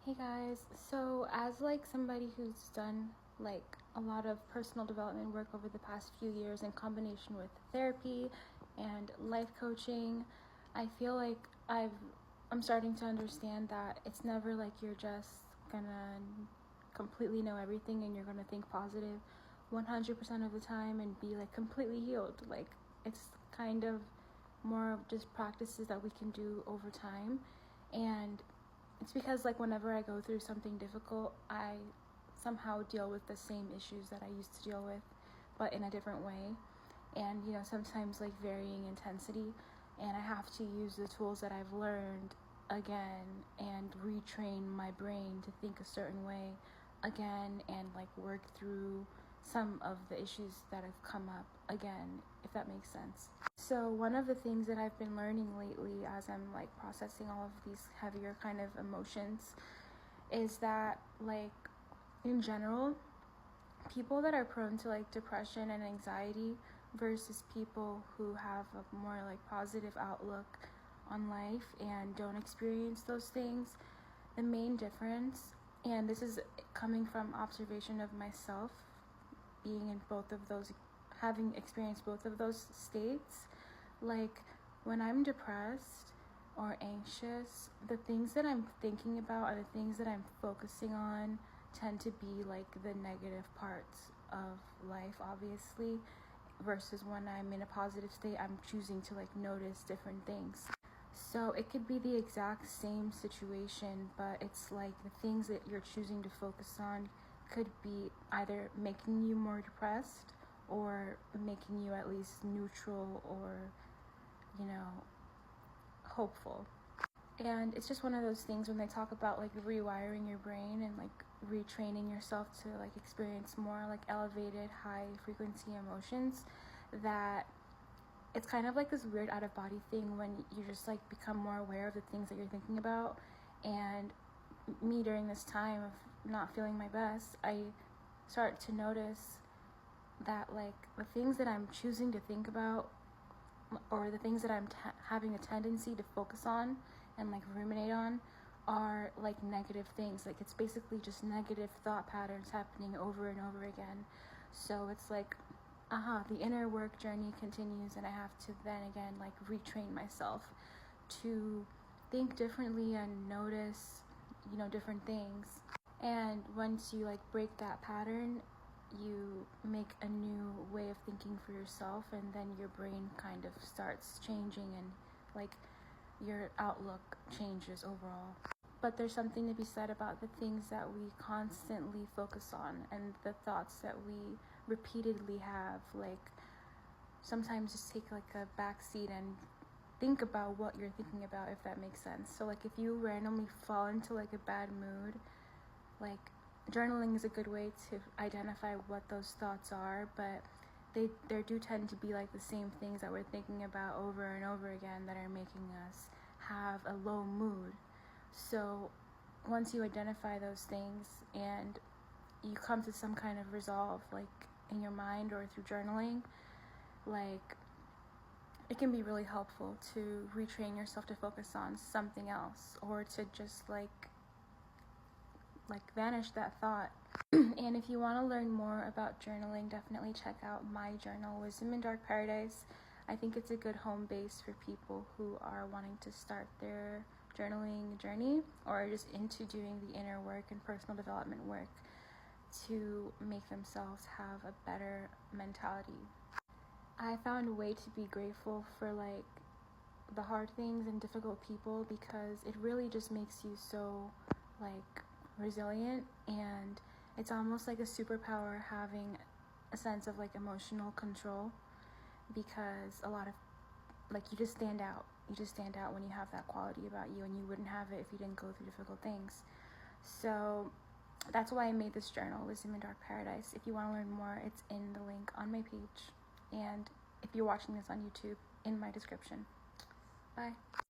Hey guys, so as like somebody who's done like a lot of personal development work over the past few years in combination with therapy and life coaching, I feel like I'm starting to understand that it's never like you're just gonna completely know everything and you're gonna think positive 100% of the time and be like completely healed. Like it's kind of more of just practices that we can do over time. And it's because like whenever I go through something difficult, I somehow deal with the same issues that I used to deal with, but in a different way. And sometimes like varying intensity, and I have to use the tools that I've learned again and retrain my brain to think a certain way again and like work through some of the issues that have come up again, if that makes sense. So one of the things that I've been learning lately as I'm like processing all of these heavier kind of emotions is that like in general, people that are prone to like depression and anxiety versus people who have a more like positive outlook on life and don't experience those things, the main difference, and this is coming from observation of myself being in both of those, having experienced both of those states, like when I'm depressed or anxious, the things that I'm thinking about and the things that I'm focusing on tend to be like the negative parts of life, obviously, versus when I'm in a positive state, I'm choosing to like notice different things. So it could be the exact same situation, but it's like the things that you're choosing to focus on could be either making you more depressed or making you at least neutral or, hopeful. And it's just one of those things when they talk about like rewiring your brain and like retraining yourself to like experience more like elevated high frequency emotions, that it's kind of like this weird out of body thing when you just like become more aware of the things that you're thinking about. And me, during this time of not feeling my best, I start to notice that like the things that I'm choosing to think about or the things that I'm having a tendency to focus on and like ruminate on are like negative things. Like it's basically just negative thought patterns happening over and over again. So it's like the inner work journey continues, and I have to then again like retrain myself to think differently and notice different things. And once you like break that pattern, you make a new way of thinking for yourself, and then your brain kind of starts changing and like your outlook changes overall. But there's something to be said about the things that we constantly focus on and the thoughts that we repeatedly have. Like sometimes just take like a back seat and think about what you're thinking about, if that makes sense. So like if you randomly fall into like a bad mood, like journaling is a good way to identify what those thoughts are, but there do tend to be like the same things that we're thinking about over and over again that are making us have a low mood. So once you identify those things and you come to some kind of resolve, like in your mind or through journaling, like it can be really helpful to retrain yourself to focus on something else, or to just like vanish that thought. And if you want to learn more about journaling, definitely check out my journal, Wisdom in Dark Paradise. I think it's a good home base for people who are wanting to start their journaling journey or just into doing the inner work and personal development work to make themselves have a better mentality. I found a way to be grateful for like the hard things and difficult people, because it really just makes you so like resilient, and it's almost like a superpower having a sense of like emotional control, because a lot of like you just stand out when you have that quality about you, and you wouldn't have it if you didn't go through difficult things. So that's why I made this journal, Wisdom in Dark Paradise. If you want to learn more, it's in the link on my page, and if you're watching this on YouTube, in my description. Bye.